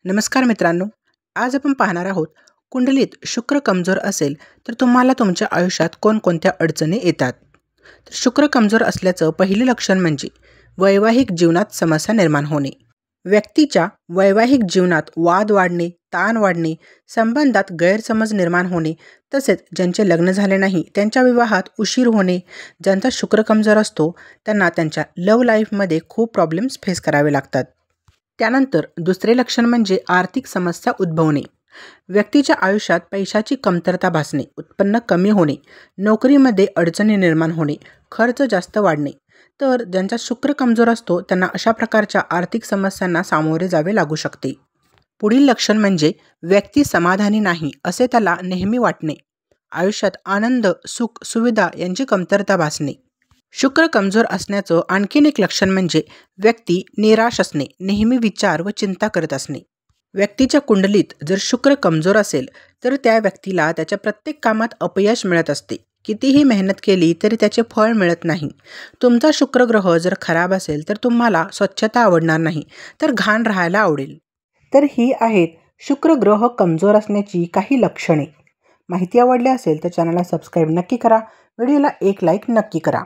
नमस्कार मित्रांनो, आज आपण पाहणार आहोत कुंडलीत शुक्र कमजोर असेल तर तुम्हाला तुमच्या आयुष्यात कोणकोणत्या अडचणी येतात. तर शुक्र कमजोर असल्याचं पहिलं लक्षण म्हणजे वैवाहिक जीवनात समस्या निर्माण होणे. व्यक्तीच्या वैवाहिक जीवनात वाद वाढणे, ताण वाढणे, संबंधात गैरसमज निर्माण होणे, तसेच ज्यांचे लग्न झाले नाही त्यांच्या विवाहात उशीर होणे. ज्यांचा शुक्र कमजोर असतो त्यांना त्यांच्या लव्ह लाईफमध्ये खूप प्रॉब्लेम्स फेस करावे लागतात. त्यानंतर दुसरे लक्षण म्हणजे आर्थिक समस्या उद्भवणे. व्यक्तीच्या आयुष्यात पैशाची कमतरता भासणे, उत्पन्न कमी होणे, नोकरीमध्ये अडचणी निर्माण होणे, खर्च जास्त वाढणे. तर ज्यांचा शुक्र कमजोर असतो त्यांना अशा प्रकारच्या आर्थिक समस्यांना सामोरे जावे लागू शकते. पुढील लक्षण म्हणजे व्यक्ती समाधानी नाही असे त्याला नेहमी वाटणे. आयुष्यात आनंद, सुख, सुविधा यांची कमतरता भासणे. शुक्र कमजोर असण्याचं आणखीन एक लक्षण म्हणजे व्यक्ती निराश असणे, नेहमी विचार व चिंता करत असणे. व्यक्तीच्या कुंडलीत जर शुक्र कमजोर असेल तर त्या व्यक्तीला त्याच्या प्रत्येक कामात अपयश मिळत असते. कितीही मेहनत केली तरी त्याचे फळ मिळत नाही. तुमचा शुक्र ग्रह जर खराब असेल तर तुम्हाला स्वच्छता आवडणार नाही, तर घाण राहायला आवडेल. तर ही आहेत शुक्र ग्रह कमजोर असण्याची काही लक्षणे. माहिती आवडली असेल तर चॅनलला सबस्क्राईब नक्की करा. व्हिडिओला एक लाईक नक्की करा.